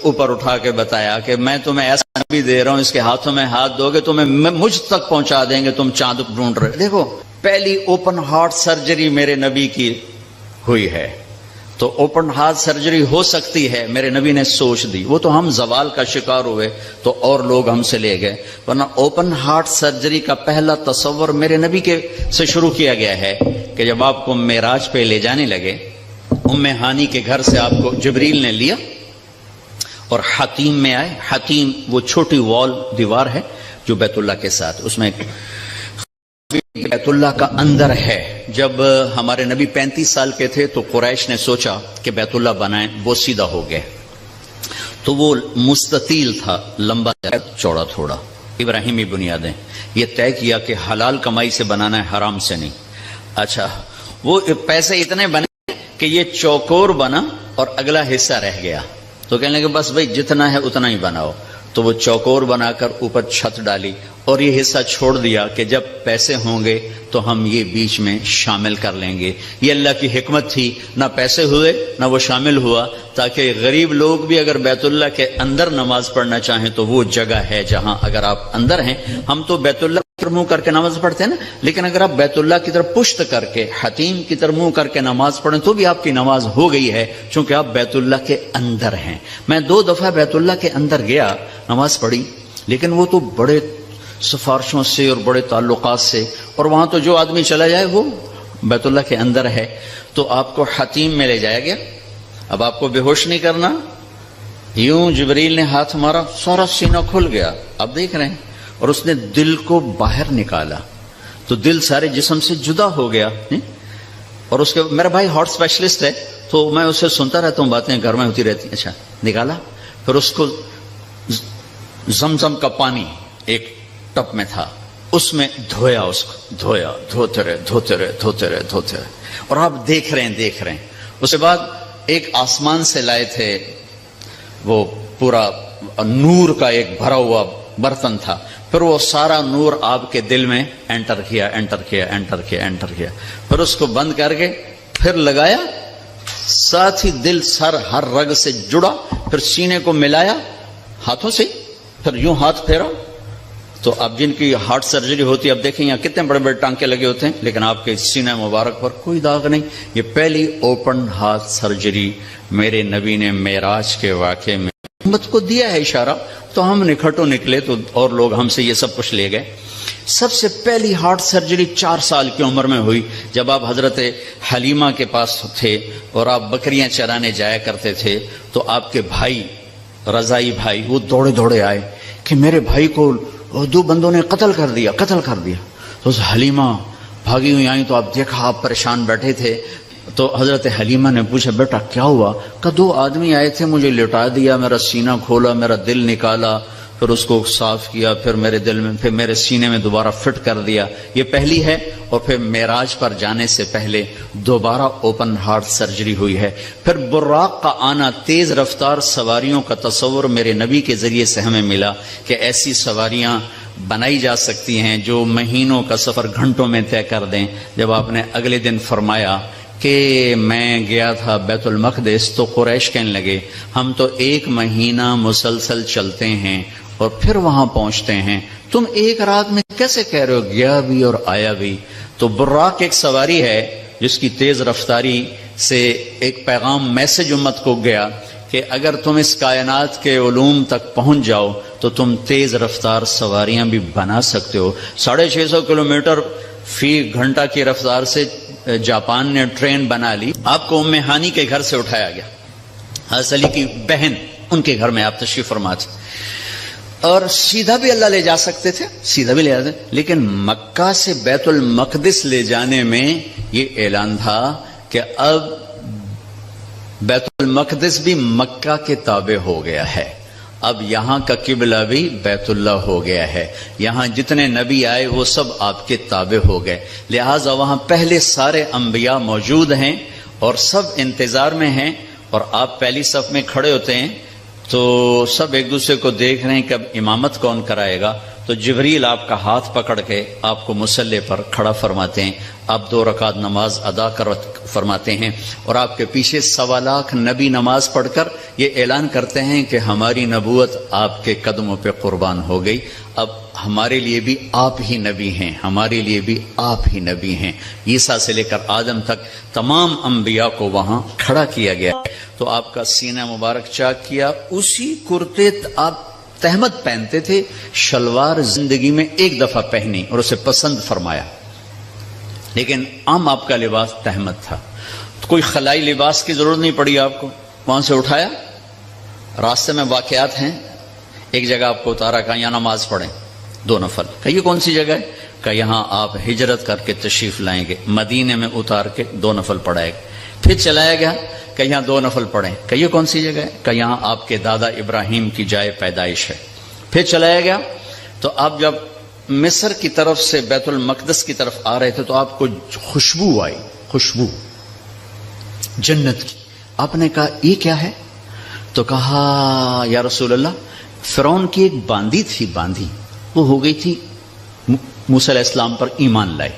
اوپر اٹھا کے بتایا کہ میں تمہیں ایسا نبی دے رہا ہوں، اس کے ہاتھوں میں ہاتھ دو گے تمہیں مجھ تک پہنچا دیں گے، تم چاند ڈھونڈ رہے۔ دیکھو پہلی اوپن ہارٹ سرجری میرے نبی کی ہوئی ہے، تو اوپن ہارٹ سرجری ہو سکتی ہے، میرے نبی نے سوچ دی۔ وہ تو ہم زوال کا شکار ہوئے تو اور لوگ ہم سے لے گئے، ورنہ اوپن ہارٹ سرجری کا پہلا تصور میرے نبی کے سے شروع کیا گیا ہے کہ جب آپ کو معراج پہ لے جانے لگے، ام ہانی کے گھر سے آپ کو جبریل نے لیا اور حتیم میں آئے۔ حتیم وہ چھوٹی وال دیوار ہے جو بیت اللہ کے ساتھ، اس میں بیت اللہ کا اندر ہے۔ جب ہمارے نبی 35 سال کے تھے تو قریش نے سوچا کہ بیت اللہ بنائیں، وہ سیدھا ہو گئے تو وہ مستطیل تھا، لمبا چوڑا تھوڑا، ابراہیمی بنیادیں، یہ طے کیا کہ حلال کمائی سے بنانا ہے، حرام سے نہیں۔ اچھا وہ پیسے اتنے بنے کہ یہ چوکور بنا اور اگلا حصہ رہ گیا، تو کہنے لگے بس بھائی جتنا ہے اتنا ہی بناؤ، تو وہ چوکور بنا کر اوپر چھت ڈالی اور یہ حصہ چھوڑ دیا کہ جب پیسے ہوں گے تو ہم یہ بیچ میں شامل کر لیں گے۔ یہ اللہ کی حکمت تھی، نہ پیسے ہوئے نہ وہ شامل ہوا، تاکہ غریب لوگ بھی اگر بیت اللہ کے اندر نماز پڑھنا چاہیں تو وہ جگہ ہے جہاں اگر آپ اندر ہیں۔ ہم تو بیت اللہ کی طرف منہ کر کے نماز پڑھتے ہیں نا، لیکن اگر آپ بیت اللہ کی طرف پشت کر کے حتیم کی طرف منہ کر کے نماز پڑھیں تو بھی آپ کی نماز ہو گئی ہے، چونکہ آپ بیت اللہ کے اندر ہیں۔ میں 2 دفعہ بیت اللہ کے اندر گیا، نماز پڑھی، لیکن وہ تو بڑے سفارشوں سے اور بڑے تعلقات سے، اور وہاں تو جو آدمی چلا جائے وہ بیت اللہ کے اندر ہے۔ تو آپ کو حتیم میں لے جایا گیا، اب آپ کو بے ہوش نہیں کرنا، یوں جبریل نے ہاتھ مارا، سارا سینہ کھل گیا، آپ دیکھ رہے ہیں، اور اس نے دل کو باہر نکالا تو دل سارے جسم سے جدا ہو گیا۔ اور اس کے میرا بھائی ہارٹ اسپیشلسٹ ہے تو میں اسے سنتا رہتا ہوں، باتیں گھر میں ہوتی رہتی ہیں۔ اچھا نکالا، پھر اس کو زمزم کا پانی ایک ٹپ میں تھا، اس میں دھویا، اس کو دھویا، دھوتے رہے، اور آپ دیکھ رہے ہیں۔ اس کے بعد ایک آسمان سے لائے تھے، وہ پورا نور کا ایک بھرا ہوا برتن تھا، پھر وہ سارا نور آپ کے دل میں انٹر کیا، پھر اس کو بند کر کے پھر لگایا، ساتھ ہی دل سر ہر رگ سے جڑا، پھر سینے کو ملایا ہاتھوں سے، پھر یوں ہاتھ پھیرا۔ تو اب جن کی ہارٹ سرجری ہوتی ہے، اب دیکھیں یہاں کتنے بڑے بڑے ٹانکے لگے ہوتے ہیں، لیکن آپ کے سینہ مبارک پر کوئی داغ نہیں۔ یہ پہلی اوپن ہارٹ سرجری میرے نبی نے معراج کے واقعے میں امت کو دیا ہے اشارہ، تو ہم نکھٹو نکلے تو اور لوگ ہم سے یہ سب کچھ لے گئے۔ سب سے پہلی ہارٹ سرجری 4 سال کی عمر میں ہوئی، جب آپ حضرت حلیمہ کے پاس تھے اور آپ بکریاں چرانے جایا کرتے تھے، تو آپ کے بھائی رضائی بھائی وہ دوڑے آئے کہ میرے بھائی کو 2 بندوں نے قتل کر دیا۔ تو حلیمہ بھاگی ہوئی آئیں، تو آپ دیکھا آپ پریشان بیٹھے تھے، تو حضرت حلیمہ نے پوچھا بیٹا کیا ہوا؟ کہ 2 آدمی آئے تھے، مجھے لٹا دیا، میرا سینہ کھولا، میرا دل نکالا، پھر اس کو صاف کیا، پھر میرے دل میں، پھر میرے سینے میں دوبارہ فٹ کر دیا۔ یہ پہلی ہے، اور پھر معراج پر جانے سے پہلے دوبارہ اوپن ہارٹ سرجری ہوئی ہے۔ پھر براق کا آنا، تیز رفتار سواریوں کا تصور میرے نبی کے ذریعے سے ہمیں ملا کہ ایسی سواریاں بنائی جا سکتی ہیں جو مہینوں کا سفر گھنٹوں میں طے کر دیں۔ جب آپ نے اگلے دن فرمایا کہ میں گیا تھا بیت المقدس، تو قریش کہنے لگے ہم تو 1 مہینہ مسلسل چلتے ہیں اور پھر وہاں پہنچتے ہیں، تم 1 رات میں کیسے کہہ رہے ہو گیا بھی اور آیا بھی؟ تو براق ایک سواری ہے جس کی تیز رفتاری سے ایک پیغام، میسج امت کو گیا کہ اگر تم اس کائنات کے علوم تک پہنچ جاؤ تو تم تیز رفتار سواریاں بھی بنا سکتے ہو۔ 650 کلومیٹر فی گھنٹہ کی رفتار سے جاپان نے ٹرین بنا لی۔ آپ کو ام ہانی کے گھر سے اٹھایا گیا، حضرت علی کی بہن، ان کے گھر میں آپ تشریف فرما تھے، اور سیدھا بھی اللہ لے جا سکتے تھے، سیدھا بھی لے جاتے، لیکن مکہ سے بیت المقدس لے جانے میں یہ اعلان تھا کہ اب بیت المقدس بھی مکہ کے تابع ہو گیا ہے، اب یہاں کا قبلہ بھی بیت اللہ ہو گیا ہے، یہاں جتنے نبی آئے وہ سب آپ کے تابع ہو گئے، لہٰذا وہاں پہلے سارے انبیاء موجود ہیں اور سب انتظار میں ہیں، اور آپ پہلی صف میں کھڑے ہوتے ہیں تو سب ایک دوسرے کو دیکھ رہے ہیں کہ اب امامت کون کرائے گا، تو جبریل آپ کا ہاتھ پکڑ کے آپ کو مصلی پر کھڑا فرماتے ہیں، آپ 2 رکعت نماز ادا فرماتے ہیں، اور آپ کے پیچھے 1.25 لاکھ نبی نماز پڑھ کر یہ اعلان کرتے ہیں کہ ہماری نبوت آپ کے قدموں پہ قربان ہو گئی، اب ہمارے لیے بھی آپ ہی نبی ہیں، ہمارے لیے بھی آپ ہی نبی ہیں۔ عیسیٰ سے لے کر آدم تک تمام انبیاء کو وہاں کھڑا کیا گیا، تو آپ کا سینہ مبارک چاک کیا، اسی کرتے آپ تہمت پہنتے تھے، شلوار زندگی میں ایک دفعہ پہنی اور اسے پسند فرمایا، لیکن عام آپ کا لباس تہمت تھا، تو کوئی خلائی لباس کی ضرورت نہیں پڑی آپ کو، وہاں سے اٹھایا، راستے میں واقعات ہیں، ایک جگہ آپ کو اتارا، کہا یہاں نماز پڑھیں 2 نفل، کہ یہ کون سی جگہ ہے؟ کہ یہاں آپ ہجرت کر کے تشریف لائیں گے، مدینے میں اتار کے 2 نفل پڑھائے گا، پھر چلایا گیا کہ یہاں 2 نفل پڑھیں، کہ یہ کون سی جگہ ہے؟ کہ یہاں آپ کے دادا ابراہیم کی جائے پیدائش ہے، پھر چلایا گیا، تو آپ جب مصر کی طرف سے بیت المقدس کی طرف آ رہے تھے تو آپ کو خوشبو آئی، خوشبو جنت کی، آپ نے کہا یہ کیا ہے؟ تو کہا یا رسول اللہ، فرعون کی ایک باندی تھی، باندی وہ ہو گئی تھی، موسیٰ علیہ السلام پر ایمان لائی،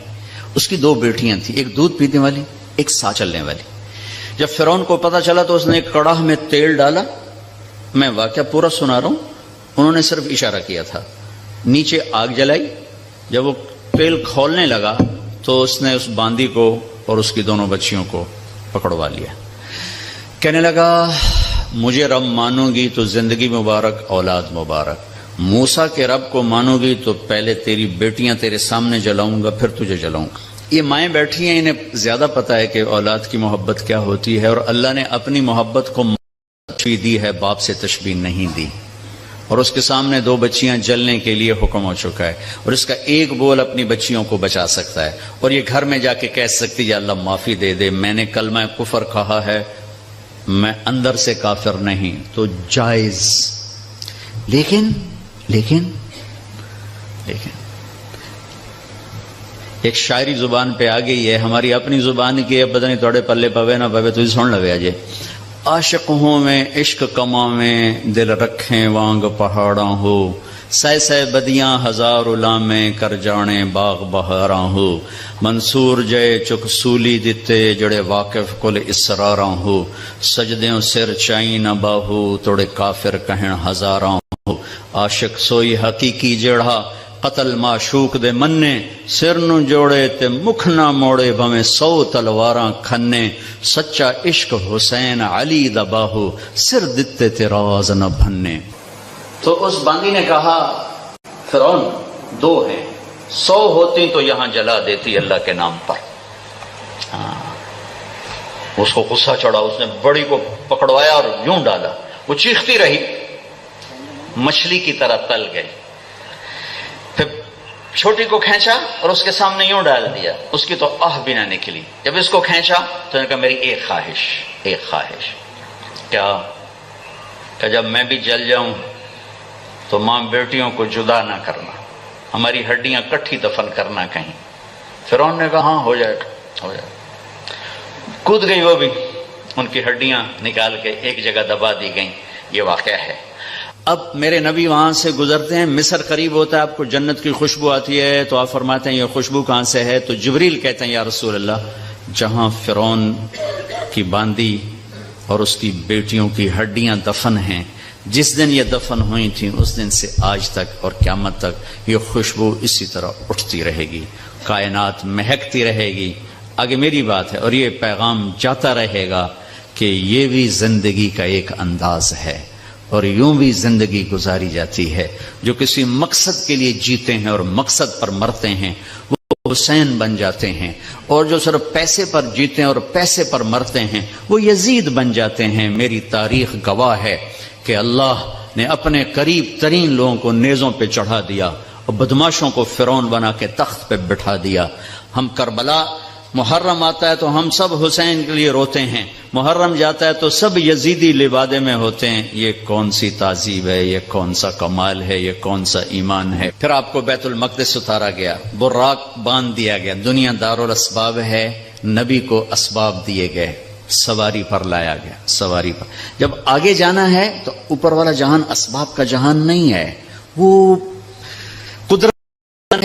اس کی 2 بیٹیاں تھیں، ایک دودھ پینے والی، ایک سا چلنے والی، جب فرعون کو پتا چلا تو اس نے ایک کڑاہ میں تیل ڈالا، میں واقعہ پورا سنا رہا ہوں، انہوں نے صرف اشارہ کیا تھا، نیچے آگ جلائی، جب وہ تیل کھولنے لگا تو اس نے اس باندی کو اور اس کی 2 بچیوں کو پکڑوا لیا، کہنے لگا مجھے رب مانو گی تو زندگی مبارک، اولاد مبارک، موسیٰ کے رب کو مانو گی تو پہلے تیری بیٹیاں تیرے سامنے جلاؤں گا، پھر تجھے جلاؤں گا۔ یہ مائیں بیٹھی ہیں، انہیں زیادہ پتہ ہے کہ اولاد کی محبت کیا ہوتی ہے، اور اللہ نے اپنی محبت کو تشبیہ دی ہے، باپ سے تشبیہ نہیں دی، اور اس کے سامنے 2 بچیاں جلنے کے لیے حکم ہو چکا ہے، اور اس کا ایک بول اپنی بچیوں کو بچا سکتا ہے، اور یہ گھر میں جا کے کہہ سکتی یا اللہ معافی دے دے، میں نے کلمہ کفر کہا ہے، میں اندر سے کافر نہیں، تو جائز، لیکن ایک شاعری زبان پہ آ گئی ہے، ہماری اپنی زبان کی ہے، پتہ نہیں تھوڑے پلے پوے نہ پوے، تو سن لوے آجے، عاشق ہوں میں عشق کما میں دل رکھیں وانگ پہاڑاں ہو، سہ سہ بدیاں ہزار علامیں کر جانے باغ بہاراں ہو، منصور جے چک سولی دیتے جڑے واقف کل اسراراں ہو، سجدیوں سر چائی نہ باہو توڑے کافر کہن ہزاراں ہو، عاشق سوئی حقیقی جڑا قتل معشوق دے مننے، سر نو جوڑے تے مکھ نہ موڑے بھویں 100 تلواراں کھنے، سچا عشق حسین علی دا باہو سر دتے تے راز نہ بھنے۔ تو اس باندی نے کہا فرعون 2 ہیں، 100 ہوتی تو یہاں جلا دیتی اللہ کے نام پر۔ اس کو غصہ چڑھا، اس نے بڑی کو پکڑوایا اور یوں ڈالا، وہ چیختی رہی، مچھلی کی طرح تل گئی، پھر چھوٹی کو کھینچا اور اس کے سامنے یوں ڈال دیا، اس کی تو آہ بھی نہ نکلی، جب اس کو کھینچا تو نے کہا میری ایک خواہش، کیا؟ کہ جب میں بھی جل جاؤں تو ماں بیٹیوں کو جدا نہ کرنا، ہماری ہڈیاں کٹھی دفن کرنا کہیں۔ فرعون نے کہا ہاں ہو جائے گا۔ کود گئی وہ بھی، ان کی ہڈیاں نکال کے ایک جگہ دبا دی گئیں، یہ واقعہ ہے۔ اب میرے نبی وہاں سے گزرتے ہیں، مصر قریب ہوتا ہے، آپ کو جنت کی خوشبو آتی ہے، تو آپ فرماتے ہیں یہ خوشبو کہاں سے ہے؟ تو جبریل کہتے ہیں یا رسول اللہ، جہاں فرعون کی باندی اور اس کی بیٹیوں کی ہڈیاں دفن ہیں، جس دن یہ دفن ہوئی تھیں اس دن سے آج تک اور قیامت تک یہ خوشبو اسی طرح اٹھتی رہے گی، کائنات مہکتی رہے گی۔ آگے میری بات ہے، اور یہ پیغام جاتا رہے گا کہ یہ بھی زندگی کا ایک انداز ہے، اور یوں بھی زندگی گزاری جاتی ہے۔ جو کسی مقصد کے لیے جیتے ہیں اور مقصد پر مرتے ہیں وہ حسین بن جاتے ہیں، اور جو صرف پیسے پر جیتے ہیں اور پیسے پر مرتے ہیں وہ یزید بن جاتے ہیں۔ میری تاریخ گواہ ہے کہ اللہ نے اپنے قریب ترین لوگوں کو نیزوں پہ چڑھا دیا اور بدماشوں کو فرعون بنا کے تخت پہ بٹھا دیا۔ ہم کربلا محرم آتا ہے تو ہم سب حسین کے لیے روتے ہیں، محرم جاتا ہے تو سب یزیدی لبادے میں ہوتے ہیں۔ یہ کون سی تہذیب ہے، یہ کون سا کمال ہے، یہ کون سا ایمان ہے؟ پھر آپ کو بیت المقدس اتارا گیا، براق باندھ دیا گیا، دنیا دارالاسباب ہے، نبی کو اسباب دیے گئے، سواری پر لایا گیا، سواری پر۔ جب آگے جانا ہے تو اوپر والا جہان اسباب کا جہان نہیں ہے، وہ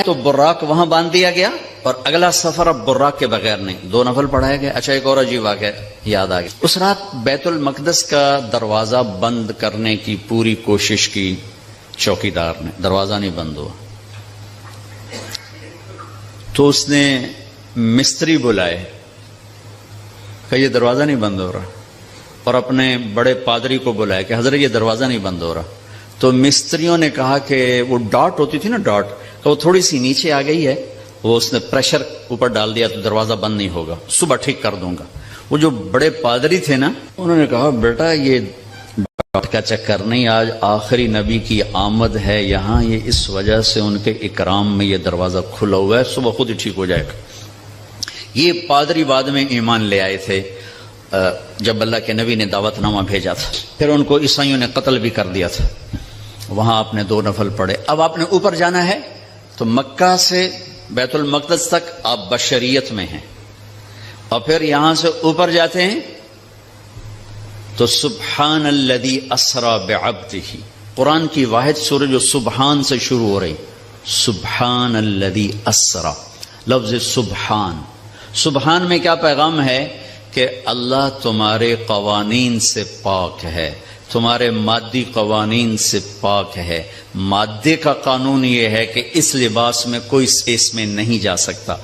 تو براق وہاں باندھ دیا گیا اور اگلا سفر اب براق کے بغیر نہیں، 2 نفل پڑھایا گیا۔ اچھا ایک اور عجیب واقعہ یاد آ گیا، اس رات بیت المقدس کا دروازہ بند کرنے کی پوری کوشش کی چوکیدار نے، دروازہ نہیں بند ہوا، تو اس نے مستری بلائے کہ یہ دروازہ نہیں بند ہو رہا، اور اپنے بڑے پادری کو بلایا کہ حضرت یہ دروازہ نہیں بند ہو رہا۔ تو مستریوں نے کہا کہ وہ ڈاٹ ہوتی تھی نا، ڈاٹ کہ وہ تھوڑی سی نیچے آ گئی ہے، وہ اس نے پریشر اوپر ڈال دیا تو دروازہ بند نہیں ہوگا، صبح ٹھیک کر دوں گا۔ وہ جو بڑے پادری تھے نا، انہوں نے کہا بیٹا یہ ڈاٹ کا چکر نہیں، آج آخری نبی کی آمد ہے یہاں، یہ اس وجہ سے ان کے اکرام میں یہ دروازہ کھلا ہوا ہے، صبح خود ہی ٹھیک ہو جائے گا۔ یہ پادری بعد میں ایمان لے آئے تھے جب اللہ کے نبی نے دعوت نامہ بھیجا تھا، پھر ان کو عیسائیوں نے قتل بھی کر دیا تھا۔ وہاں آپ نے 2 نفل پڑھے۔ اب آپ نے اوپر جانا ہے تو مکہ سے بیت المقدس تک آپ بشریت میں ہیں، اور پھر یہاں سے اوپر جاتے ہیں تو سبحان الذی اسری بعبدہ، قرآن کی واحد سورہ جو سبحان سے شروع ہو رہی، سبحان الذی اسری، لفظ سبحان۔ سبحان میں کیا پیغام ہے کہ اللہ تمہارے قوانین سے پاک ہے، تمہارے مادی قوانین سے پاک ہے۔ مادے کا قانون یہ ہے کہ اس لباس میں کوئی اسپیس میں نہیں جا سکتا،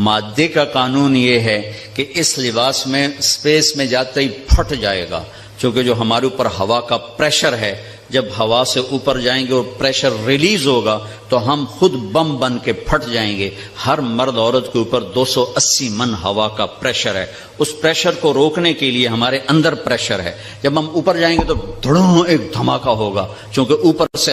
مادے کا قانون یہ ہے کہ اس لباس میں اسپیس میں جاتے ہی پھٹ جائے گا، چونکہ جو ہمارے اوپر ہوا کا پریشر ہے، جب ہوا سے اوپر جائیں گے اور پریشر ریلیز ہوگا تو ہم خود بم بن کے پھٹ جائیں گے۔ ہر مرد عورت کے اوپر 280 من ہوا کا پریشر ہے، اس پریشر کو روکنے کے لیے ہمارے اندر پریشر ہے، جب ہم اوپر جائیں گے تو دھڑوں ایک دھماکہ ہوگا، چونکہ اوپر سے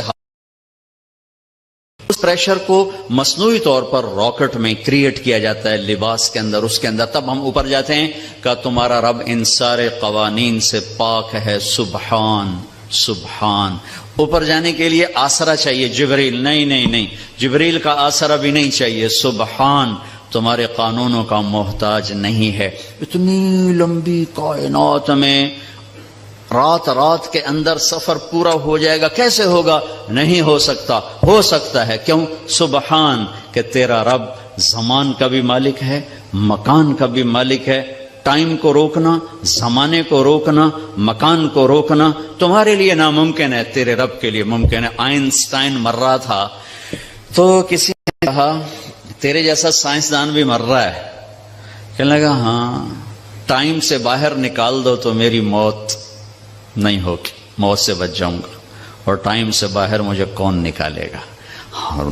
اس پریشر کو مصنوعی طور پر راکٹ میں کریٹ کیا جاتا ہے لباس کے اندر، اس کے اندر، تب ہم اوپر جاتے ہیں کہ تمہارا رب ان سارے قوانین سے پاک ہے، سبحان سبحان۔ اوپر جانے کے لیے آسرا چاہیے، جبریل نہیں، جبریل کا آسرا بھی نہیں چاہیے، سبحان تمہارے قانونوں کا محتاج نہیں ہے۔ اتنی لمبی کائنات میں رات کے اندر سفر پورا ہو جائے گا، کیسے ہوگا؟ نہیں ہو سکتا، ہو سکتا ہے، کیوں؟ سبحان کہ تیرا رب زمان کا بھی مالک ہے، مکان کا بھی مالک ہے۔ ٹائم کو روکنا، زمانے کو روکنا، مکان کو روکنا تمہارے لیے ناممکن ہے، تیرے رب کے لیے ممکن ہے۔ آئنسٹائن مر رہا تھا تو کسی نے کہا تیرے جیسا سائنسدان بھی مر رہا ہے، کہنے لگا ہاں ٹائم سے باہر نکال دو تو میری موت نہیں ہوگی، موت سے بچ جاؤں گا، اور ٹائم سے باہر مجھے کون نکالے گا؟ اور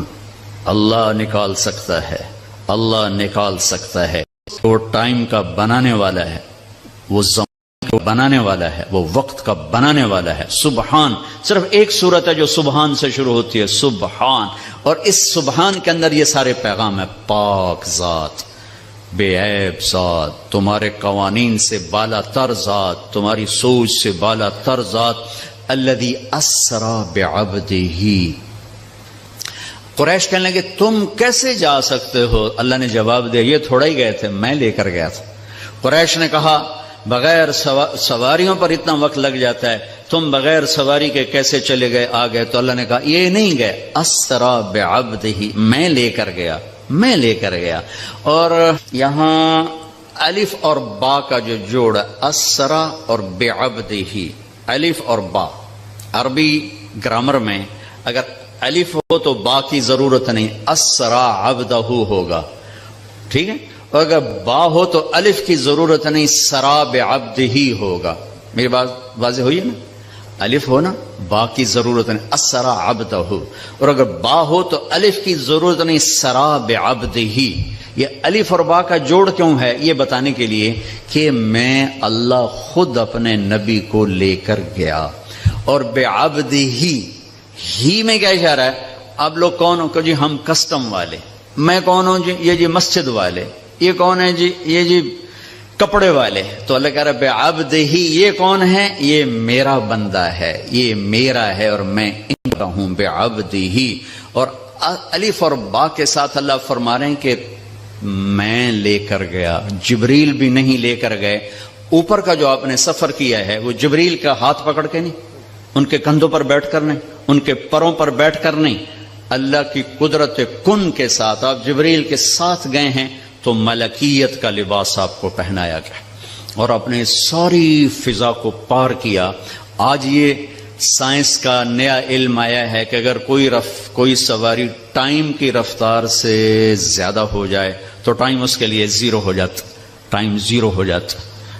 اللہ نکال سکتا ہے، اللہ نکال سکتا ہے۔ وہ ٹائم کا بنانے والا ہے، وہ زمان کو بنانے والا ہے، وہ وقت کا بنانے والا ہے۔ سبحان، صرف ایک صورت ہے جو سبحان سے شروع ہوتی ہے، سبحان، اور اس سبحان کے اندر یہ سارے پیغام ہے۔ پاک ذات، بے عیب ذات، تمہارے قوانین سے بالا تر ذات، تمہاری سوچ سے بالا تر ذات، الذی اسری بعبدہ۔ قریش کہنے لگے تم کیسے جا سکتے ہو؟ اللہ نے جواب دیا یہ تھوڑا ہی گئے تھے، میں لے کر گیا تھا۔ قریش نے کہا بغیر سواریوں پر اتنا وقت لگ جاتا ہے، تم بغیر سواری کے کیسے چلے گئے آ گئے؟ تو اللہ نے کہا یہ نہیں گئے، اسری بعبدہ، میں لے کر گیا۔ اور یہاں الف اور با کا جو جوڑ ہے، اسری اور بعبدہ، الف اور با، عربی گرامر میں اگر الف ہو تو با کی ضرورت نہیں، اسری عبدہ ہوگا، ٹھیک ہے؟ اور اگر با ہو تو الف کی ضرورت نہیں، سرا بعبدہ ہوگا۔ میری بات واضح ہوئی ہے نا؟ الف ہو نا، با کی ضرورت نہیں، اسری عبدہ، اور اگر با ہو تو الف کی ضرورت نہیں، سرا بعبدہ۔ یہ الف اور با کا جوڑ کیوں ہے؟ یہ بتانے کے لیے کہ میں اللہ خود اپنے نبی کو لے کر گیا، اور بعبدہ ہی میں کیا اشارہ ہے؟ آپ لوگ کون ہو کہ جی ہم کسٹم والے، میں کون ہوں جی؟ یہ جی مسجد والے، یہ کون ہے جی؟ یہ جی کپڑے والے۔ تو اللہ کہہ رہا ہے بعبدہ، یہ کون ہے؟ یہ میرا بندہ ہے، یہ میرا ہے، اور میں ان کا ہوں، بعبدہ۔ اور الف اور با کے ساتھ اللہ فرما رہے ہیں کہ میں لے کر گیا، جبریل بھی نہیں لے کر گئے۔ اوپر کا جو آپ نے سفر کیا ہے وہ جبریل کا ہاتھ پکڑ کے نہیں، ان کے کندھوں پر بیٹھ کر نہیں، ان کے پروں پر بیٹھ کر نہیں، اللہ کی قدرت کن کے ساتھ آپ جبریل کے ساتھ گئے ہیں تو ملکیت کا لباس آپ کو پہنایا گیا اور اپنے ساری فضا کو پار کیا. آج یہ سائنس کا نیا علم آیا ہے کہ اگر کوئی سواری ٹائم کی رفتار سے زیادہ ہو جائے تو ٹائم اس کے لیے زیرو ہو جاتا. ٹائم زیرو ہو جاتا.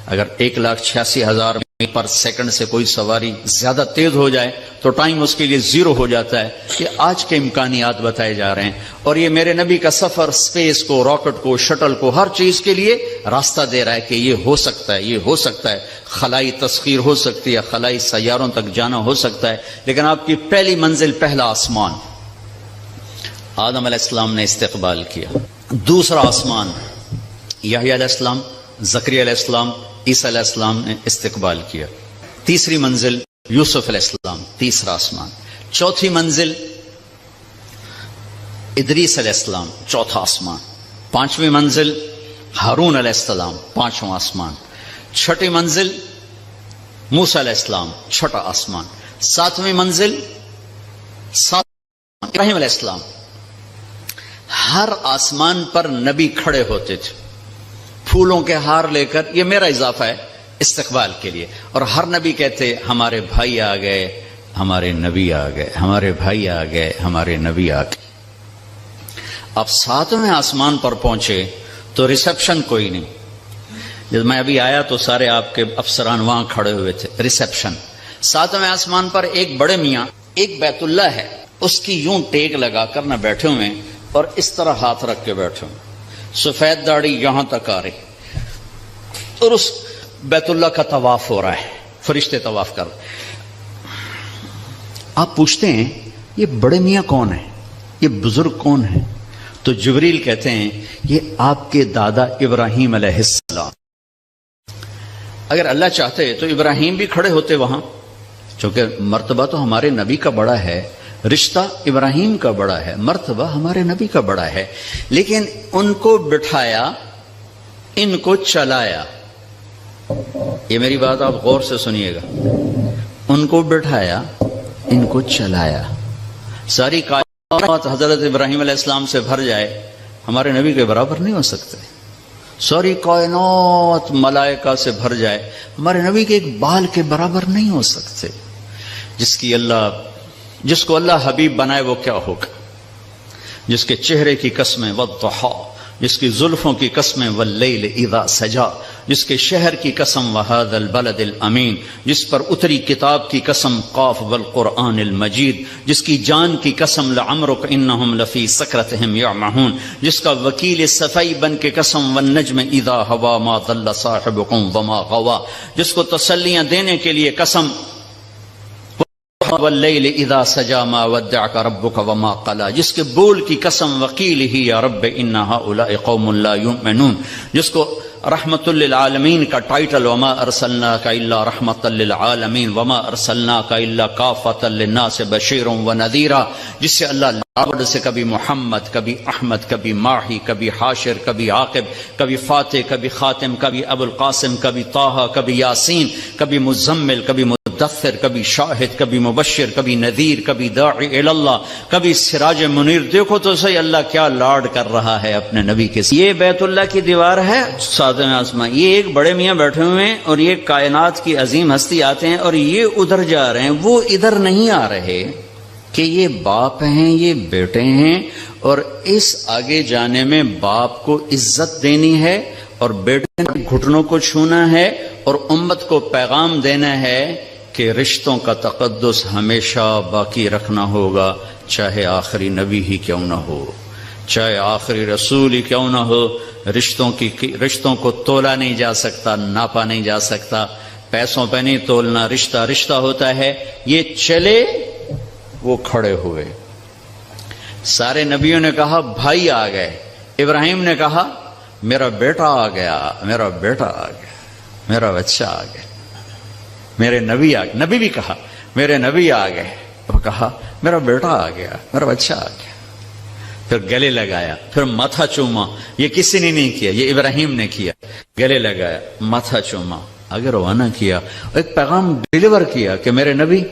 اگر 1,86,000 پر سیکنڈ سے کوئی سواری زیادہ تیز ہو جائے تو ٹائم اس کے لیے زیرو ہو جاتا ہے. یہ آج کے امکانیات بتائے جا رہے ہیں اور یہ میرے نبی کا سفر اسپیس کو، راکٹ کو، شٹل کو، ہر چیز کے لیے راستہ دے رہا ہے کہ یہ ہو سکتا ہے، یہ ہو سکتا ہے. خلائی تسخیر ہو سکتی ہے، خلائی سیاروں تک جانا ہو سکتا ہے. لیکن آپ کی پہلی منزل پہلا آسمان آدم علیہ السلام نے استقبال کیا. دوسرا آسمان یحییٰ علیہ السلام، زکریا علیہ السلام، عیسیٰ علیہ السلام نے استقبال کیا. تیسری منزل یوسف علیہ السلام، تیسرا آسمان. چوتھی منزل ادریس علیہ السلام، چوتھا آسمان. پانچویں منزل ہارون علیہ السلام، پانچواں آسمان. چھٹی منزل موسیٰ علیہ السلام، چھٹا آسمان. ساتویں منزل ابراہیم علیہ السلام. ہر آسمان پر نبی کھڑے ہوتے تھے پھولوں کے ہار لے کر. یہ میرا اضافہ ہے استقبال کے لیے. اور ہر نبی کہتے ہمارے بھائی آ گئے، ہمارے نبی آ گئے، ہمارے بھائی آ گئے، ہمارے نبی آ گئے. اب ساتویں آسمان پر پہنچے تو ریسپشن کوئی نہیں. جب میں ابھی آیا تو سارے آپ کے افسران وہاں کھڑے ہوئے تھے. ریسپشن ساتویں آسمان پر ایک بڑے میاں، ایک بیت اللہ ہے، اس کی یوں ٹیک لگا کر نہ بیٹھے ہوئے اور اس طرح ہاتھ رکھ کے بیٹھے ہوئے، سفید داڑھی یہاں تک آ رہی اور اس بیت اللہ کا طواف ہو رہا ہے، فرشتے طواف کر رہے. آپ پوچھتے ہیں یہ بڑے میاں کون ہیں، یہ بزرگ کون ہیں؟ تو جبریل کہتے ہیں یہ آپ کے دادا ابراہیم علیہ السلام. اگر اللہ چاہتے تو ابراہیم بھی کھڑے ہوتے وہاں، چونکہ مرتبہ تو ہمارے نبی کا بڑا ہے، رشتہ ابراہیم کا بڑا ہے، مرتبہ ہمارے نبی کا بڑا ہے. لیکن ان کو بٹھایا، ان کو چلایا. یہ میری بات آپ غور سے سنیے گا. ان کو بٹھایا، ان کو چلایا. ساری کائنات حضرت ابراہیم علیہ السلام سے بھر جائے، ہمارے نبی کے برابر نہیں ہو سکتے. ساری کائنات ملائکہ سے بھر جائے، ہمارے نبی کے ایک بال کے برابر نہیں ہو سکتے. جس کو اللہ حبیب بنائے وہ کیا ہوگا؟ جس کے چہرے کی قسمیں والضحیٰ، جس کی زلفوں کی قسمیں واللیل اذا سجا، جس کے شہر کی قسم وہذا البلد الامین، جس پر اتری کتاب کی قسم قاف والقرآن المجید، جس کی جان کی قسم لعمرک انہم لفی سکرتہم یعمہون، جس کا وکیل صفائی بن کے قسم والنجم اذا ہوا ما ضل صاحبکم وما غوا، جس کو تسلیاں دینے کے لیے قسم واللیل اذا سجا ما ودعک ربک وما قلا، جس کے بول کی قسم وقیل ہی یا رب ان ہؤلاء قوم لا یؤمنون، جس کو رحمت للعالمین کا ٹائٹل وما ارسلناک الا رحمت للعالمین وما ارسلناک الا کافۃ للناس بشیرا ونذیرا، جس سے اللہ لاورڈ سے کبھی محمد، کبھی احمد، کبھی ماہی، کبھی حاشر، کبھی عاقب، کبھی فاتح، کبھی خاتم، کبھی ابو القاسم، کبھی طٰہٰ، کبھی یاسین، کبھی مزمل، کبھی مدثر، کبھی شاہد، کبھی مبشر، کبھی نذیر، کبھی داعی الی اللہ، کبھی سراج منیر. دیکھو تو صحیح اللہ کیا لاڈ کر رہا ہے اپنے نبی کے ساتھ. یہ بیت اللہ کی دیوار ہے ساتویں آسمان. یہ ایک بڑے میاں بیٹھے ہوئے ہیں اور یہ کائنات کی عظیم ہستی آتے ہیں اور یہ ادھر جا رہے ہیں، وہ ادھر نہیں آ رہے کہ یہ باپ ہیں، یہ بیٹے ہیں. اور اس آگے جانے میں باپ کو عزت دینی ہے اور بیٹے کے گھٹنوں کو چھونا ہے اور امت کو پیغام دینا ہے کہ رشتوں کا تقدس ہمیشہ باقی رکھنا ہوگا، چاہے آخری نبی ہی کیوں نہ ہو، چاہے آخری رسول ہی کیوں نہ ہو. رشتوں کو تولا نہیں جا سکتا، ناپا نہیں جا سکتا، پیسوں پہ نہیں تولنا. رشتہ رشتہ ہوتا ہے. یہ چلے، وہ کھڑے ہوئے. سارے نبیوں نے کہا بھائی آ گئے. ابراہیم نے کہا میرا بیٹا آ گیا، میرا بیٹا آ گیا، میرا بچہ آ گیا. میرے نبی آ گئے. نبی بھی کہا میرے نبی آ گئے. وہ کہا میرا بیٹا آ گیا، میرا بچہ آ گیا. پھر گلے لگایا، پھر ماتھا چوما. یہ کسی نے نہیں کیا، یہ ابراہیم نے کیا. گلے لگایا، ماتھا چوما، آگے روانہ کیا. ایک پیغام ڈیلیور کیا کہ میرے نبی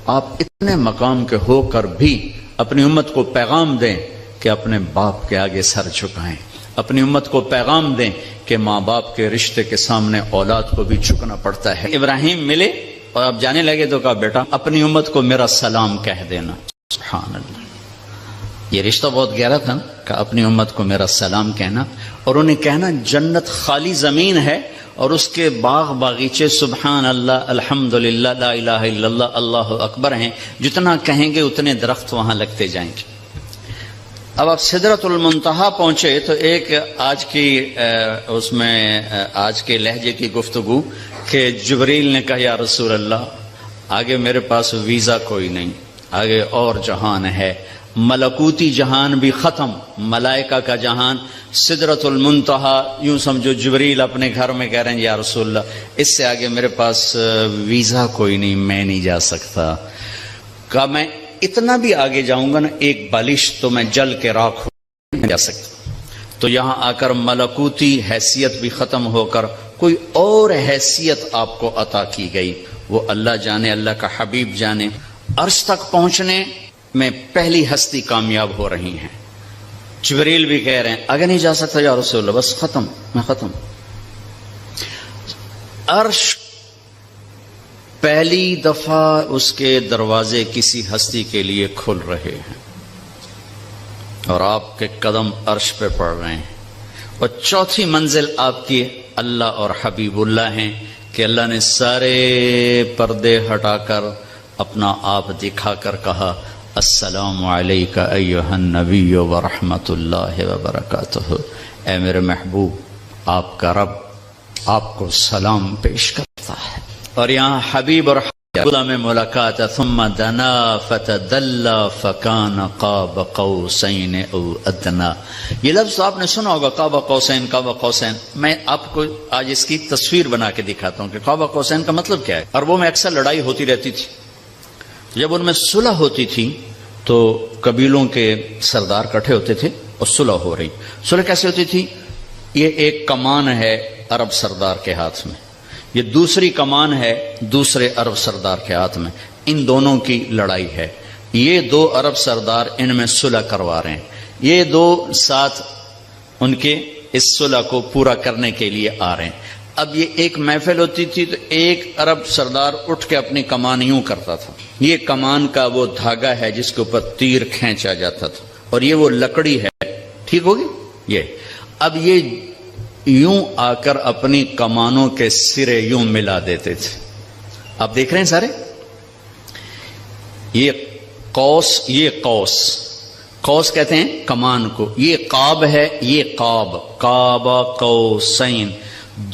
آپ اتنے مقام کے ہو کر بھی اپنی امت کو پیغام دیں کہ اپنے باپ کے آگے سر جھکائیں، اپنی امت کو پیغام دیں کہ ماں باپ کے رشتے کے سامنے اولاد کو بھی جھکنا پڑتا ہے۔ ابراہیم ملے اور اب جانے لگے تو کہا بیٹا اپنی امت کو میرا سلام کہہ دینا۔ سبحان اللہ، یہ رشتہ بہت گہرا تھا کہ اپنی امت کو میرا سلام کہنا، اور انہیں کہنا جنت خالی زمین ہے اور اس کے باغ باغیچے سبحان اللہ الحمدللہ لا الہ الا اللہ اللہ اکبر ہیں، جتنا کہیں گے اتنے درخت وہاں لگتے جائیں گے۔ اب آپ سدرۃ المنتہا پہنچے تو ایک آج کی اس میں آج کے لہجے کی گفتگو کہ جبریل نے کہا یا رسول اللہ آگے میرے پاس ویزا کوئی نہیں، آگے اور جہان ہے، ملکوتی جہان بھی ختم، ملائکہ کا جہان، سدرۃ المنتہا، یوں سمجھو جبریل اپنے گھر میں کہہ رہے ہیں یا رسول اللہ اس سے آگے میرے پاس ویزا کوئی نہیں، میں نہیں جا سکتا۔ کہا میں اتنا بھی آگے جاؤں گا نا ایک بالش تو میں جل کے راکھ ہو جا سکتا۔ تو یہاں آ کر ملکوتی حیثیت بھی ختم ہو کر کوئی اور حیثیت آپ کو عطا کی گئی، وہ اللہ جانے، اللہ کا حبیب جانے۔ عرش تک پہنچنے میں پہلی ہستی کامیاب ہو رہی ہیں، جبریل بھی کہہ رہے ہیں آگے نہیں جا سکتا یا رسول اللہ، بس ختم، میں ختم۔ عرش پہلی دفعہ اس کے دروازے کسی ہستی کے لیے کھل رہے ہیں اور آپ کے قدم عرش پہ پڑ رہے ہیں، اور چوتھی منزل آپ کی اللہ اور حبیب اللہ ہیں کہ اللہ نے سارے پردے ہٹا کر اپنا آپ دکھا کر کہا السلام علیک ایھا النبی ورحمۃ اللہ وبرکاتہ، اے میرے محبوب آپ کا رب آپ کو سلام پیش کرتا ہے۔ اور یہاں حبیب اور خدا میں ملاقات، ثم دنا فتدلى فكان قاب قوسین او ادنى۔ یہ لفظ آپ نے سنا ہوگا قاب قوسین، قاب قوسین۔ میں آپ کو آج اس کی تصویر بنا کے دکھاتا ہوں کہ قاب قوسین کا مطلب کیا ہے۔ عربوں میں اکثر لڑائی ہوتی رہتی تھی، جب ان میں صلح ہوتی تھی تو قبیلوں کے سردار کٹھے ہوتے تھے اور صلح ہو رہی۔ صلح کیسے ہوتی تھی؟ یہ ایک کمان ہے عرب سردار کے ہاتھ میں، یہ دوسری کمان ہے دوسرے عرب سردار کے ہاتھ میں، ان دونوں کی لڑائی ہے۔ یہ دو عرب سردار ان میں صلح کروا رہے ہیں، یہ دو ساتھ ان کے اس صلح کو پورا کرنے کے لیے آ رہے ہیں۔ اب یہ ایک محفل ہوتی تھی تو ایک عرب سردار اٹھ کے اپنی کمان یوں کرتا تھا، یہ کمان کا وہ دھاگا ہے جس کے اوپر تیر کھینچا جاتا تھا، اور یہ وہ لکڑی ہے، ٹھیک ہوگی یہ۔ اب یہ یوں آ کر اپنی کمانوں کے سرے یوں ملا دیتے تھے۔ آپ دیکھ رہے ہیں سارے، یہ قوس، یہ قوس، قوس کہتے ہیں کمان کو، یہ قاب ہے، یہ قاب، قاب قوسین،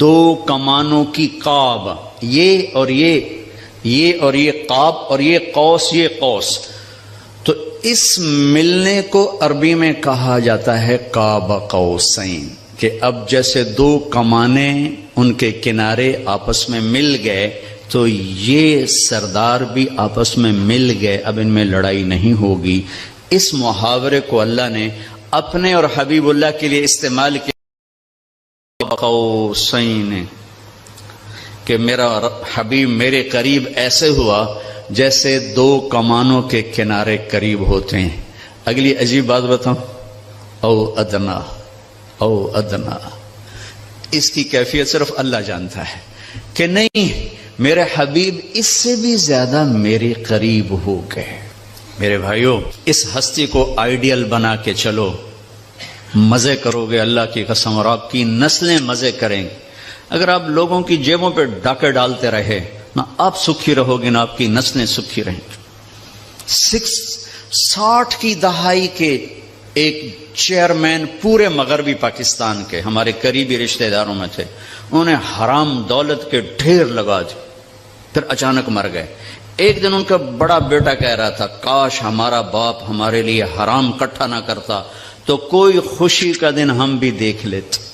دو کمانوں کی قاب، یہ اور یہ اور یہ قاب، اور یہ قوس، یہ قوس۔ تو اس ملنے کو عربی میں کہا جاتا ہے قاب قوسین، کہ اب جیسے دو کمانیں ان کے کنارے آپس میں مل گئے تو یہ سردار بھی آپس میں مل گئے، اب ان میں لڑائی نہیں ہوگی۔ اس محاورے کو اللہ نے اپنے اور حبیب اللہ کے لیے استعمال کیا، قوسین، کہ میرا حبیب میرے قریب ایسے ہوا جیسے دو کمانوں کے کنارے قریب ہوتے ہیں۔ اگلی عجیب بات بتاؤں، او ادنا، او ادنا، اس کی کیفیت صرف اللہ جانتا ہے کہ نہیں میرے حبیب اس سے بھی زیادہ میرے قریب ہو گئے۔ میرے بھائیوں، اس ہستی کو آئیڈیل بنا کے چلو، مزے کرو گے اللہ کی قسم، اور آپ کی نسلیں مزے کریں گے۔ اگر آپ لوگوں کی جیبوں پہ ڈاکے ڈالتے رہے، نہ آپ سکھی رہو گے نہ آپ کی نسلیں سکھی رہیں گی۔ 60 کی دہائی کے ایک چیئرمین پورے مغربی پاکستان کے ہمارے قریبی رشتہ داروں میں تھے، انہوں نے حرام دولت کے ڈھیر لگا دی، پھر اچانک مر گئے۔ ایک دن ان کا بڑا بیٹا کہہ رہا تھا کاش ہمارا باپ ہمارے لیے حرام کٹھا نہ کرتا تو کوئی خوشی کا دن ہم بھی دیکھ لیتے۔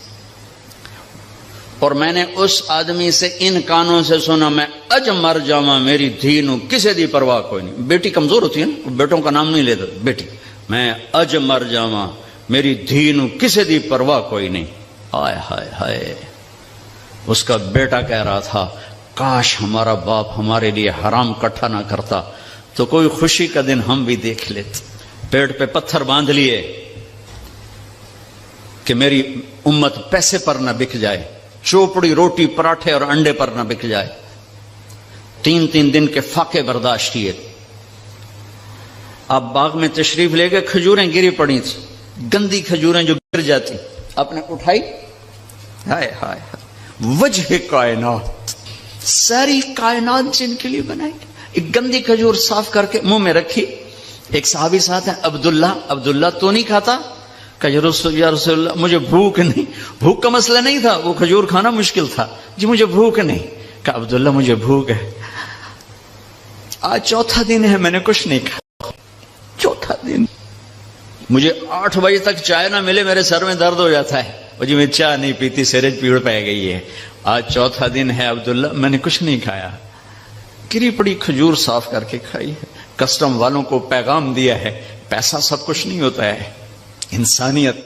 اور میں نے اس آدمی سے ان کانوں سے سنا، میں اج مر جاواں میری دھی نو کسے دی پرواہ کوئی نہیں۔ بیٹی کمزور ہوتی ہے نا، بیٹوں کا نام نہیں لیتا، بیٹی میں اج مر جاواں میری دھی نو کسے دی پرواہ کوئی نہیں۔ ہائے ہائے ہائے، اس کا بیٹا کہہ رہا تھا کاش ہمارا باپ ہمارے لیے حرام کٹھا نہ کرتا تو کوئی خوشی کا دن ہم بھی دیکھ لیتے۔ پیٹ پہ پتھر باندھ لیے کہ میری امت پیسے پر نہ بک جائے، چوپڑی روٹی پراٹھے اور انڈے پر نہ بک جائے، 3 دن کے فاقے برداشت کیے۔ آپ باغ میں تشریف لے گئے، کھجوریں گری پڑی تھی، گندی کھجوریں جو گر جاتی، آپ نے اٹھائی، ہائے ہائے وجہ کائنات، ساری کائنات جن کے لیے بنائی، ایک گندی کھجور صاف کر کے منہ میں رکھی۔ ایک صحابی ساتھ ہیں عبداللہ تو نہیں کھاتا؟ کہ یا رسول اللہ مجھے بھوک نہیں، بھوک کا مسئلہ نہیں تھا، وہ کھجور کھانا مشکل تھا، جی مجھے بھوک نہیں۔ کہ عبداللہ مجھے بھوک ہے، آج 4تھا دن ہے میں نے کچھ نہیں کھایا، 4تھا دن، مجھے 8 بجے تک چائے نہ ملے میرے سر میں درد ہو جاتا ہے، وہ جی میں چائے نہیں پیتی، سیرج پیڑ پہ گئی ہے، آج 4تھا دن ہے عبداللہ میں نے کچھ نہیں کھایا، گری پڑی کھجور صاف کر کے کھائی ہے۔ کسٹم والوں کو پیغام دیا ہے، پیسہ سب کچھ نہیں ہوتا ہے، انسانیت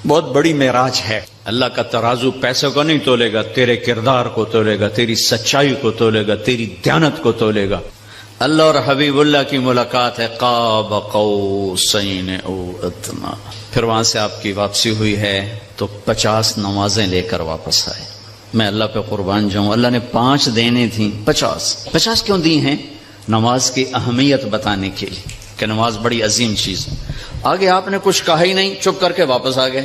بہت بڑی معراج ہے۔ اللہ کا ترازو پیسے کو نہیں تولے گا، تیرے کردار کو تولے گا، تیری سچائی کو تولے گا، تیری دیانت کو تولے گا۔ اللہ اور حبیب اللہ کی ملاقات ہے، قاب قوسین او ادنی، پھر وہاں سے آپ کی واپسی ہوئی ہے تو 50 نمازیں لے کر واپس آئے۔ میں اللہ پہ قربان جاؤں، اللہ نے 5 دینے تھیں، 50 کیوں دی ہیں؟ نماز کی اہمیت بتانے کے لیے کہ نماز بڑی عظیم چیز ہے۔ آگے آپ نے کچھ کہا ہی نہیں، چپ کر کے واپس آ گئے۔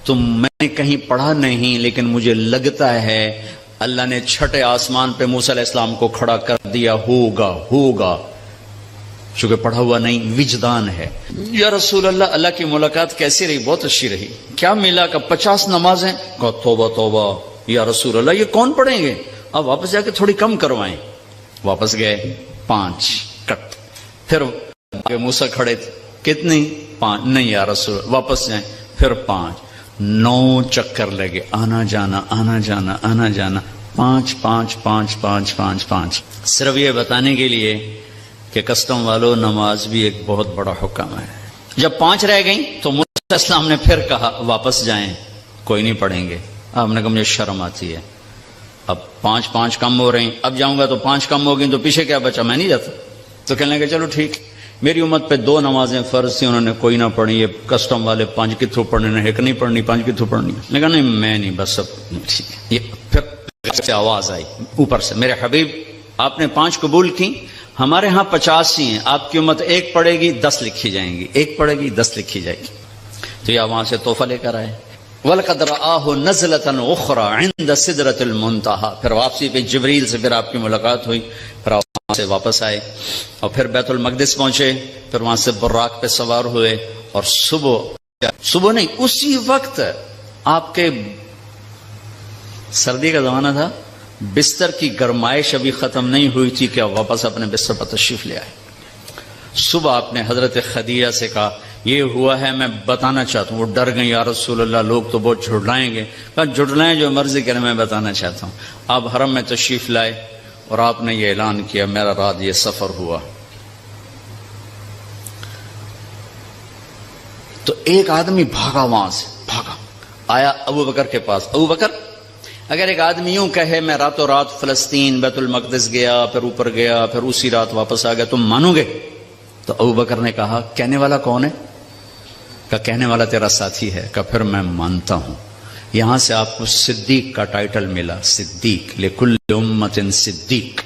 تو میں نے کہیں پڑھا نہیں، لیکن مجھے لگتا ہے اللہ نے 6ٹھے آسمان پہ موسیٰ علیہ السلام کو کھڑا کر دیا، ہوگا، چونکہ پڑھا ہوا نہیں، وجدان ہے۔ یا رسول اللہ، اللہ کی ملاقات کیسی رہی؟ بہت اچھی رہی۔ کیا ملا؟ کہ 50 نمازیں۔ کہا توبہ یا رسول اللہ، یہ کون پڑھیں گے؟ اب واپس جا کے تھوڑی کم کروائیں۔ واپس گئے، 5 کٹ۔ پھر موسیٰ کھڑے تھے، کتنی؟ 5 نہیں یا رسول، واپس جائیں، پھر 5، 9 چکر لگے، آنا جانا 5، صرف یہ بتانے کے لیے کہ کسٹم والوں، نماز بھی ایک بہت بڑا حکم ہے۔ جب 5 رہ گئیں تو موسیٰ علیہ السلام نے پھر کہا واپس جائیں، کوئی نہیں پڑھیں گے۔ آپ نے کہا مجھے شرم آتی ہے، اب 5 کم ہو رہے ہیں، اب جاؤں گا تو 5 کم ہو گئی تو پیچھے کیا بچا، میں نہیں جاتا۔ تو کہنے لگے چلو ٹھیک، میری امت پہ 2 نمازیں فرض تھیں، انہوں نے کوئی نہ پڑھی، یہ کسٹم والے 5 کے تھرو پڑھنے، ایک نہیں پڑھنی، 5 کے تھرو پڑھنی۔ میں کہا نہیں، میں نہیں، بس اب ٹھیک ہے۔ یہ پھر سے آواز آئی اوپر سے، میرے حبیب آپ نے 5 قبول کی، ہمارے ہاں 50 ہی ہیں، آپ کی امت 1 پڑھے گی 10 لکھی جائیں گی، 1 پڑھے گی 10 لکھی جائے گی۔ تو یہ وہاں سے تحفہ لے کر آئے۔ وَلَقَدْ رَآهُ نَزْلَةً أُخْرَى عِنْدَ سِدْرَةِ الْمُنْتَهَى، پھر واپسی پہ جبریل سے پھر آپ کی ملاقات ہوئی، پھر آپ وہاں سے واپس آئے اور پھر بیت المقدس پہنچے، پھر وہاں سے براق پہ سوار ہوئے، اور صبح نہیں، اسی وقت آپ کے سردی کا زمانہ تھا، بستر کی گرمائش ابھی ختم نہیں ہوئی تھی کہ آپ واپس اپنے بستر پر تشریف لے آئے۔ صبح آپ نے حضرت خدیجہ سے کہا یہ ہوا ہے، میں بتانا چاہتا ہوں۔ وہ ڈر گئی، یا رسول اللہ لوگ تو بہت جھٹلائیں گے۔ کہا جھٹلائیں، جو مرضی کریں، میں بتانا چاہتا ہوں۔ آپ حرم میں تشریف لائے اور آپ نے یہ اعلان کیا میرا رات یہ سفر ہوا۔ تو ایک آدمی بھاگا، وہاں سے بھاگا، آیا ابو بکر کے پاس۔ ابو بکر، اگر ایک آدمی یوں کہے میں راتوں رات فلسطین بیت المقدس گیا، پھر اوپر گیا، پھر اسی رات واپس آ گیا، تم مانو گے؟ تو ابو بکر نے کہا کہنے والا کون ہے؟ کہ کہنے والا تیرا ساتھی ہے۔ کہ پھر میں مانتا ہوں۔ یہاں سے آپ کو صدیق کا ٹائٹل ملا، صدیق، لکل امت صدیق،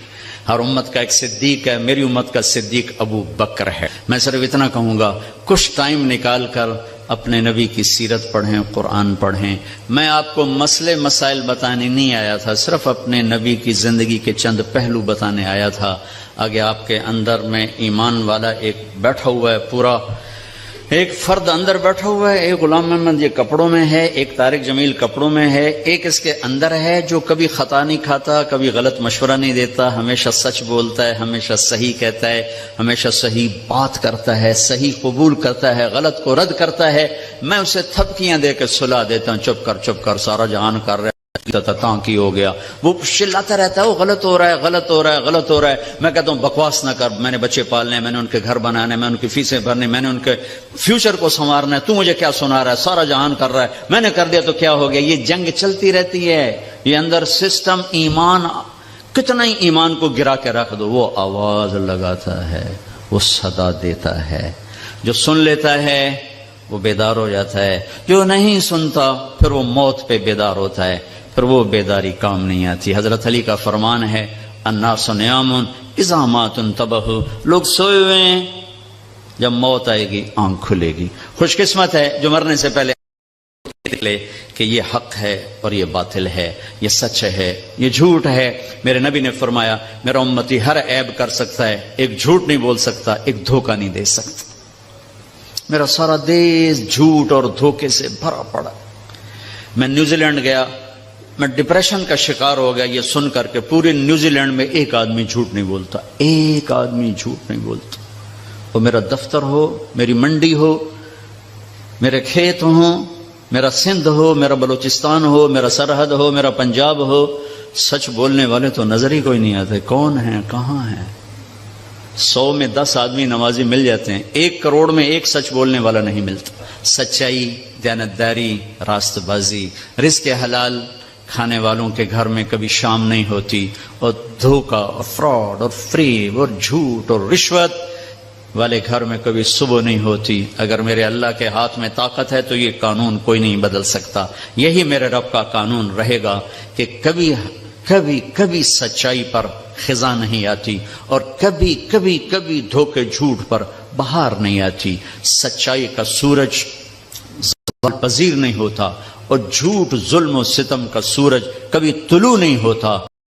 ہر امت کا ایک صدیق ہے، میری امت کا صدیق ابو بکر ہے۔ میں صرف اتنا کہوں گا، کچھ ٹائم نکال کر اپنے نبی کی سیرت پڑھیں، قرآن پڑھیں۔ میں آپ کو مسئلے مسائل بتانے نہیں آیا تھا، صرف اپنے نبی کی زندگی کے چند پہلو بتانے آیا تھا۔ آگے آپ کے اندر میں ایمان والا ایک بیٹھا ہوا ہے، پورا ایک فرد اندر بیٹھا ہوا ہے۔ ایک غلام محمد یہ کپڑوں میں ہے، ایک طارق جمیل کپڑوں میں ہے، ایک اس کے اندر ہے جو کبھی خطا نہیں کھاتا، کبھی غلط مشورہ نہیں دیتا، ہمیشہ سچ بولتا ہے، ہمیشہ صحیح کہتا ہے، ہمیشہ صحیح بات کرتا ہے، صحیح قبول کرتا ہے، غلط کو رد کرتا ہے۔ میں اسے تھپکیاں دے کے سلا دیتا ہوں، چپ کر، سارا جہان کر رہا ہے، کی ہو گیا، وہ چلاتا رہتا ہے، وہ غلط ہو رہا ہے۔ میں کہتا ہوں بکواس نہ کر، میں نے بچے پالنے، میں نے ان کے گھر بنانے، میں ان کی فیسیں بھرنی، میں نے ان کے فیوچر کو سنوارنا ہے، تو مجھے کیا سنا رہا ہے؟ سارا جہان کر رہا ہے، میں نے کر دیا تو کیا ہو گیا؟ یہ جنگ چلتی رہتی ہے، یہ اندر سسٹم ایمان، کتنا ہی ایمان کو گرا کے رکھ دو، وہ آواز لگاتا ہے، وہ صدا دیتا ہے۔ جو سن لیتا ہے وہ بیدار ہو جاتا ہے، جو نہیں سنتا پھر وہ موت پہ بیدار ہوتا ہے، پھر وہ بیداری کام نہیں آتی۔ حضرت علی کا فرمان ہے الناس نیام اذا مات انتبہوا، لوگ سوئے ہوئے ہیں، جب موت آئے گی آنکھ کھلے گی۔ خوش قسمت ہے جو مرنے سے پہلے نکلے کہ یہ حق ہے اور یہ باطل ہے، یہ سچ ہے یہ جھوٹ ہے۔ میرے نبی نے فرمایا میرا امتی ہر عیب کر سکتا ہے، ایک جھوٹ نہیں بول سکتا، ایک دھوکہ نہیں دے سکتا۔ میرا سارا دیش جھوٹ اور دھوکے سے بھرا پڑا۔ میں نیوزی لینڈ گیا، میں ڈپریشن کا شکار ہو گیا یہ سن کر کے پورے نیوزی لینڈ میں ایک آدمی جھوٹ نہیں بولتا، ایک آدمی جھوٹ نہیں بولتا۔ وہ میرا دفتر ہو، میری منڈی ہو، میرے کھیت ہوں، میرا سندھ ہو، میرا بلوچستان ہو، میرا سرحد ہو، میرا پنجاب ہو، سچ بولنے والے تو نظر ہی کوئی نہیں آتے۔ کون ہیں، کہاں ہیں؟ 100 میں 10 آدمی نمازی مل جاتے ہیں، 1 کروڑ میں ایک سچ بولنے والا نہیں ملتا۔ سچائی، دیانتداری، راست بازی، رزق حلال کھانے والوں کے گھر میں کبھی شام نہیں ہوتی، اور دھوکہ اور فراڈ اور فریب اور جھوٹ اور رشوت والے گھر میں کبھی صبح نہیں ہوتی۔ اگر میرے اللہ کے ہاتھ میں طاقت ہے تو یہ قانون کوئی نہیں بدل سکتا۔ یہی میرے رب کا قانون رہے گا کہ کبھی کبھی کبھی سچائی پر خزاں نہیں آتی، اور کبھی کبھی کبھی دھوکے جھوٹ پر بہار نہیں آتی۔ سچائی کا سورج زوال پذیر نہیں ہوتا، اور جھوٹ ظلم و ستم کا سورج کبھی طلوع نہیں ہوتا۔